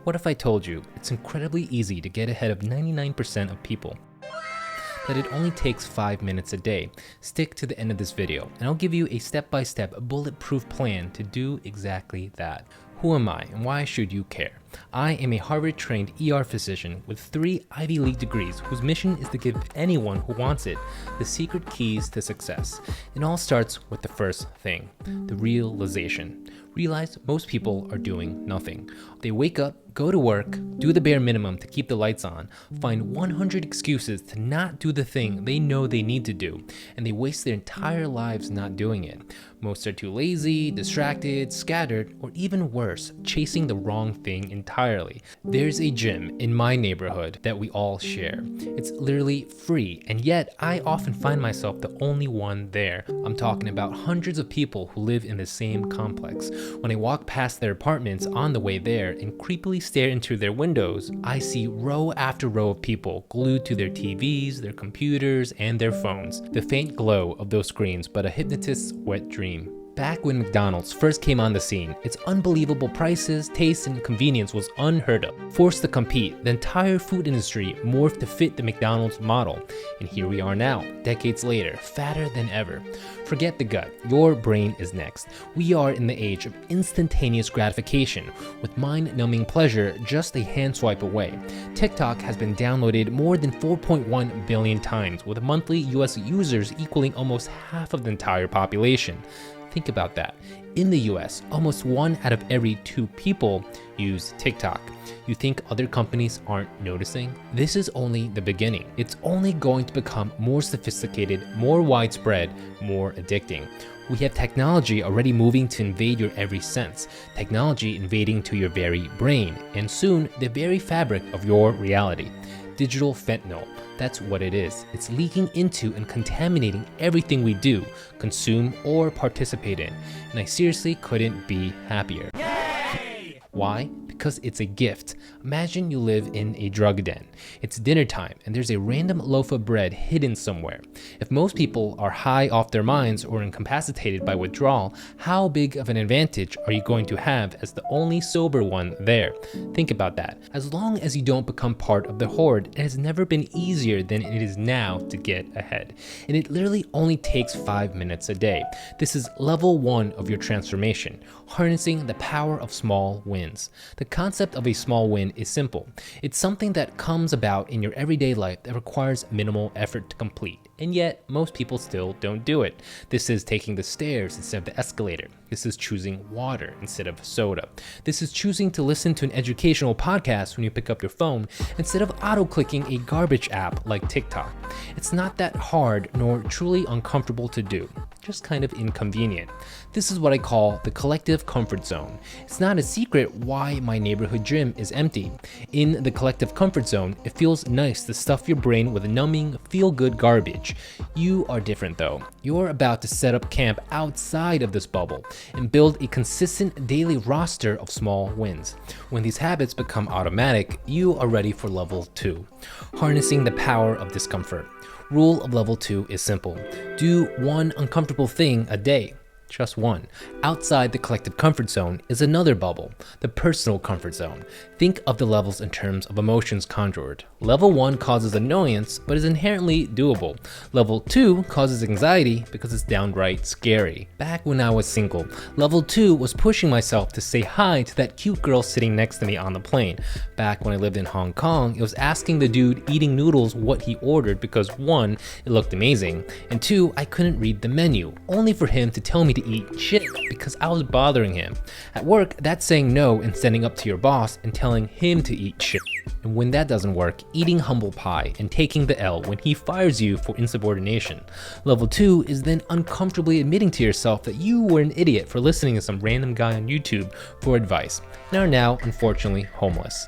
What if I told you it's incredibly easy to get ahead of 99% of people? That it only takes 5 minutes a day. Stick to the end of this video and I'll give you a step-by-step bulletproof plan to do exactly that. Who am I and why should you care? I am a Harvard-trained ER physician with 3 Ivy League degrees whose mission is to give anyone who wants it the secret keys to success. It all starts with the first thing, the realization. Realize most people are doing nothing. They wake up, go to work, do the bare minimum to keep the lights on, find 100 excuses to not do the thing they know they need to do, and they waste their entire lives not doing it. Most are too lazy, distracted, scattered, or even worse, chasing the wrong thing entirely. There's a gym in my neighborhood that we all share. It's literally free, and yet I often find myself the only one there. I'm talking about hundreds of people who live in the same complex. When I walk past their apartments on the way there and creepily stare into their windows, I see row after row of people glued to their TVs, their computers, and their phones. The faint glow of those screens, but a hypnotist's wet dream. Back when McDonald's first came on the scene, its unbelievable prices, taste, and convenience was unheard of. Forced to compete, the entire food industry morphed to fit the McDonald's model. And here we are now, decades later, fatter than ever. Forget the gut, your brain is next. We are in the age of instantaneous gratification, with mind-numbing pleasure just a hand swipe away. TikTok has been downloaded more than 4.1 billion times, with monthly US users equaling almost half of the entire population. Think about that. In the US, almost 1 out of every 2 people use TikTok. You think other companies aren't noticing? This is only the beginning. It's only going to become more sophisticated, more widespread, more addicting. We have technology already moving to invade your every sense, technology invading to your very brain, and soon the very fabric of your reality. Digital fentanyl. That's what it is. It's leaking into and contaminating everything we do, consume, or participate in. And I seriously couldn't be happier. Yay! Why? Because it's a gift. Imagine you live in a drug den. It's dinner time and there's a random loaf of bread hidden somewhere. If most people are high off their minds or incapacitated by withdrawal, how big of an advantage are you going to have as the only sober one there? Think about that. As long as you don't become part of the horde, it has never been easier than it is now to get ahead. And it literally only takes 5 minutes a day. This is level 1 of your transformation, harnessing the power of small wins. The concept of a small win is simple. It's something that comes about in your everyday life that requires minimal effort to complete, and yet most people still don't do it. This is taking the stairs instead of the escalator. This is choosing water instead of soda. This is choosing to listen to an educational podcast when you pick up your phone instead of auto-clicking a garbage app like TikTok. It's not that hard nor truly uncomfortable to do, just kind of inconvenient. This is what I call the collective comfort zone. It's not a secret why my neighborhood gym is empty. In the collective comfort zone, it feels nice to stuff your brain with numbing, feel-good garbage. You are different though. You're about to set up camp outside of this bubble and build a consistent daily roster of small wins. When these habits become automatic, you are ready for level 2, harnessing the power of discomfort. Rule of level 2 is simple. Do one uncomfortable thing a day. Just one. Outside the collective comfort zone is another bubble, the personal comfort zone. Think of the levels in terms of emotions conjured. Level 1 causes annoyance, but is inherently doable. Level 2 causes anxiety because it's downright scary. Back when I was single, level 2 was pushing myself to say hi to that cute girl sitting next to me on the plane. Back when I lived in Hong Kong, it was asking the dude eating noodles what he ordered because 1, it looked amazing, and 2, I couldn't read the menu, only for him to tell me to eat shit because I was bothering him. At work, that's saying no and standing up to your boss and telling him to eat shit. And when that doesn't work, eating humble pie and taking the L when he fires you for insubordination. Level 2 is then uncomfortably admitting to yourself that you were an idiot for listening to some random guy on YouTube for advice and are now, unfortunately, homeless.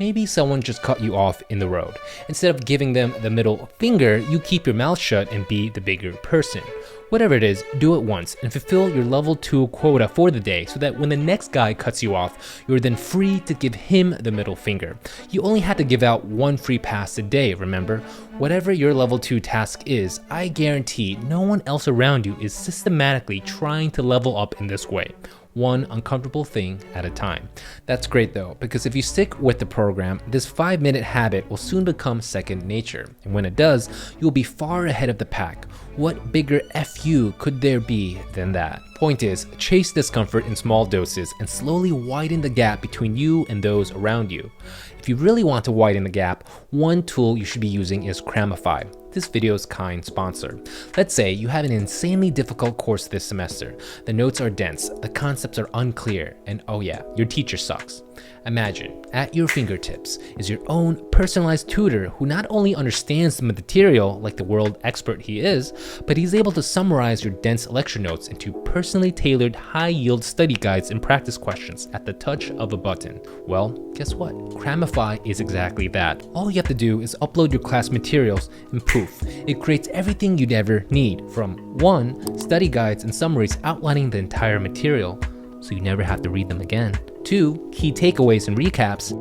Maybe someone just cut you off in the road. Instead of giving them the middle finger, you keep your mouth shut and be the bigger person. Whatever it is, do it once and fulfill your level 2 quota for the day so that when the next guy cuts you off, you're then free to give him the middle finger. You only have to give out 1 free pass a day, remember? Whatever your level 2 task is, I guarantee no one else around you is systematically trying to level up in this way. one uncomfortable thing at a time. That's great though, because if you stick with the program, this 5-minute habit will soon become second nature. And when it does, you'll be far ahead of the pack. What bigger FU could there be than that? Point is, chase discomfort in small doses and slowly widen the gap between you and those around you. If you really want to widen the gap, one tool you should be using is Cramify, this video's kind sponsor. Let's say you have an insanely difficult course this semester. The notes are dense, the concepts are unclear, and oh yeah, your teacher sucks. Imagine, at your fingertips is your own personalized tutor who not only understands the material like the world expert he is, but he's able to summarize your dense lecture notes into personally tailored high-yield study guides and practice questions at the touch of a button. Well, guess what? Cramify is exactly that. All you have to do is upload your class materials and poof, it creates everything you'd ever need, from 1, study guides and summaries outlining the entire material, so you never have to read them again. 2, key takeaways and recaps.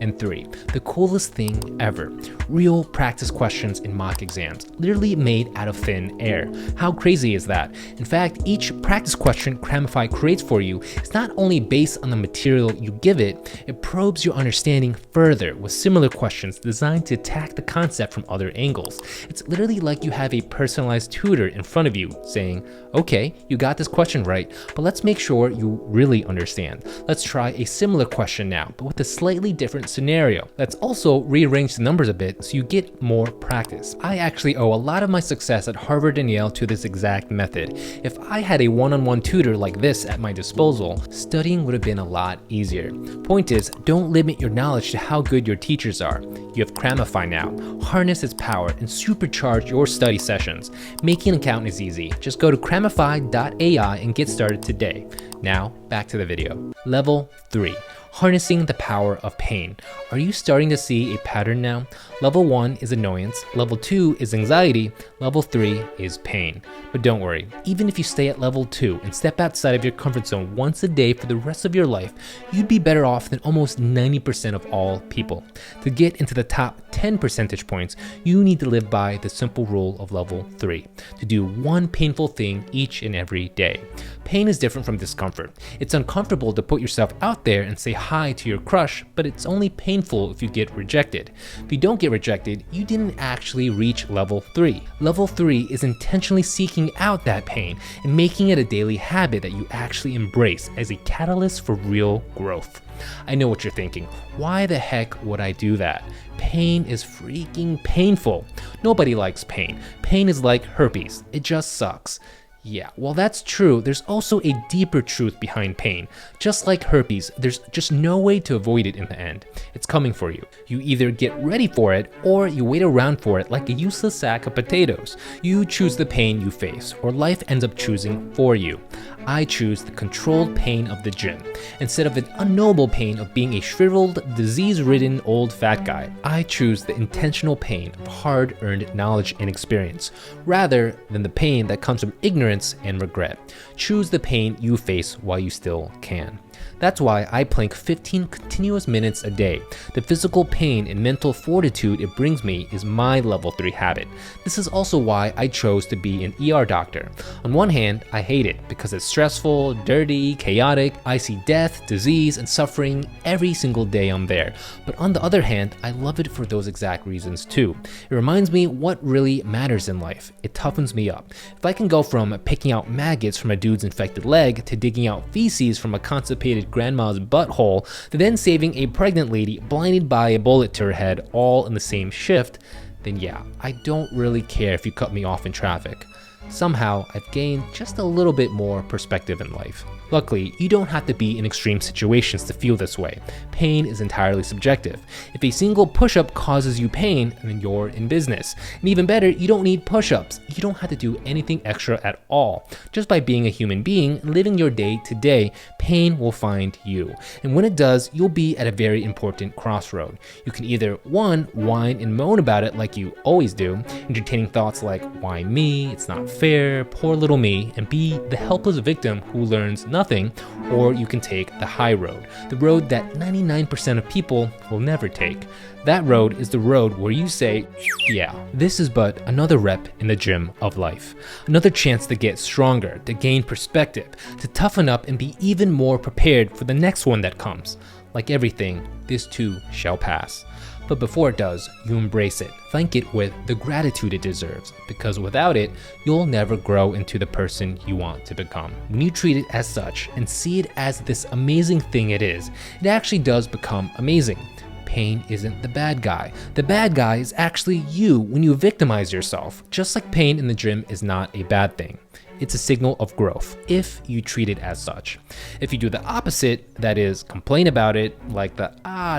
And 3, the coolest thing ever, real practice questions in mock exams, literally made out of thin air. How crazy is that? In fact, each practice question Cramify creates for you is not only based on the material you give it, it probes your understanding further with similar questions designed to attack the concept from other angles. It's literally like you have a personalized tutor in front of you saying, okay, you got this question right, but let's make sure you really understand. Let's try a similar question now, but with a slightly different scenario. Let's also rearrange the numbers a bit so you get more practice. I actually owe a lot of my success at Harvard and Yale to this exact method. If I had a one-on-one tutor like this at my disposal, studying would have been a lot easier. Point is, don't limit your knowledge to how good your teachers are. You have Cramify now. Harness its power and supercharge your study sessions. Making an account is easy. Just go to cramify.ai and get started today. Now, back to the video. Level 3. Harnessing the power of pain. Are you starting to see a pattern now? Level 1 is annoyance, level 2 is anxiety, level 3 is pain. But don't worry, even if you stay at level 2 and step outside of your comfort zone once a day for the rest of your life, you'd be better off than almost 90% of all people. To get into the top 10 percentage points, you need to live by the simple rule of level 3, to do one painful thing each and every day. Pain is different from discomfort. It's uncomfortable to put yourself out there and say hi to your crush, but it's only painful if you get rejected. If you don't get rejected, you didn't actually reach level 3. Level 3 is intentionally seeking out that pain and making it a daily habit that you actually embrace as a catalyst for real growth. I know what you're thinking. Why the heck would I do that? Pain is freaking painful. Nobody likes pain. Pain is like herpes. It just sucks. Yeah, while that's true, there's also a deeper truth behind pain. Just like herpes, there's just no way to avoid it in the end. It's coming for you. You either get ready for it, or you wait around for it like a useless sack of potatoes. You choose the pain you face, or life ends up choosing for you. I choose the controlled pain of the gym. Instead of an unknowable pain of being a shriveled, disease-ridden old fat guy, I choose the intentional pain of hard-earned knowledge and experience, rather than the pain that comes from ignorance and regret. Choose the pain you face while you still can. That's why I plank 15 continuous minutes a day. The physical pain and mental fortitude it brings me is my level 3 habit. This is also why I chose to be an ER doctor. On one hand, I hate it because it's stressful, dirty, chaotic. I see death, disease, and suffering every single day I'm there. But on the other hand, I love it for those exact reasons too. It reminds me what really matters in life. It toughens me up. If I can go from picking out maggots from a dude's infected leg to digging out feces from a constipated grandma's butthole to then saving a pregnant lady blinded by a bullet to her head all in the same shift, then yeah, I don't really care if you cut me off in traffic. Somehow, I've gained just a little bit more perspective in life. Luckily, you don't have to be in extreme situations to feel this way. Pain is entirely subjective. If a single push-up causes you pain, then you're in business. And even better, you don't need push-ups. You don't have to do anything extra at all. Just by being a human being and living your day to day, pain will find you. And when it does, you'll be at a very important crossroad. You can either 1, whine and moan about it like you always do, entertaining thoughts like, why me, it's not fair, poor little me, and be the helpless victim who learns nothing. nothing, or you can take the high road, the road that 99% of people will never take. That road is the road where you say, yeah, this is but another rep in the gym of life. Another chance to get stronger, to gain perspective, to toughen up and be even more prepared for the next one that comes. Like everything, this too shall pass. But before it does, you embrace it. Thank it with the gratitude it deserves, because without it, you'll never grow into the person you want to become. When you treat it as such and see it as this amazing thing it is, it actually does become amazing. Pain isn't the bad guy. The bad guy is actually you when you victimize yourself. Just like pain in the gym is not a bad thing. It's a signal of growth if you treat it as such. If you do the opposite, that is, complain about it, like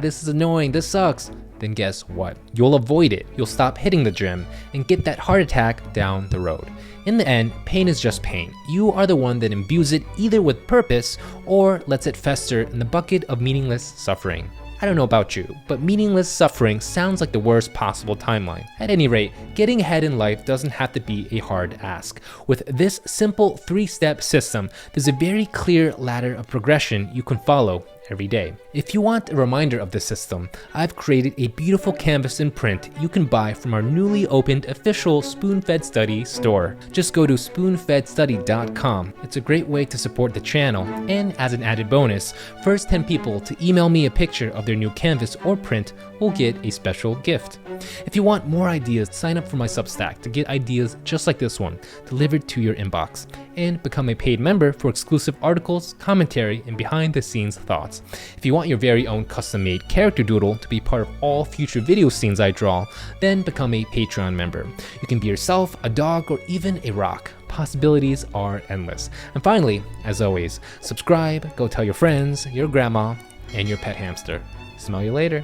this is annoying, this sucks, then guess what? You'll avoid it. You'll stop hitting the gym and get that heart attack down the road. In the end, pain is just pain. You are the one that imbues it either with purpose or lets it fester in the bucket of meaningless suffering. I don't know about you, but meaningless suffering sounds like the worst possible timeline. At any rate, getting ahead in life doesn't have to be a hard ask. With this simple 3-step system, there's a very clear ladder of progression you can follow every day. If you want a reminder of this system, I've created a beautiful canvas and print you can buy from our newly opened official Spoon-Fed Study store. Just go to spoonfedstudy.com. It's a great way to support the channel, and as an added bonus, first 10 people to email me a picture of their new canvas or print will get a special gift. If you want more ideas, sign up for my Substack to get ideas just like this one delivered to your inbox, and become a paid member for exclusive articles, commentary, and behind-the-scenes thoughts. If you want your very own custom-made character doodle to be part of all future video scenes I draw, then become a Patreon member. You can be yourself, a dog, or even a rock. Possibilities are endless. And finally, as always, subscribe, go tell your friends, your grandma, and your pet hamster. Smell you later.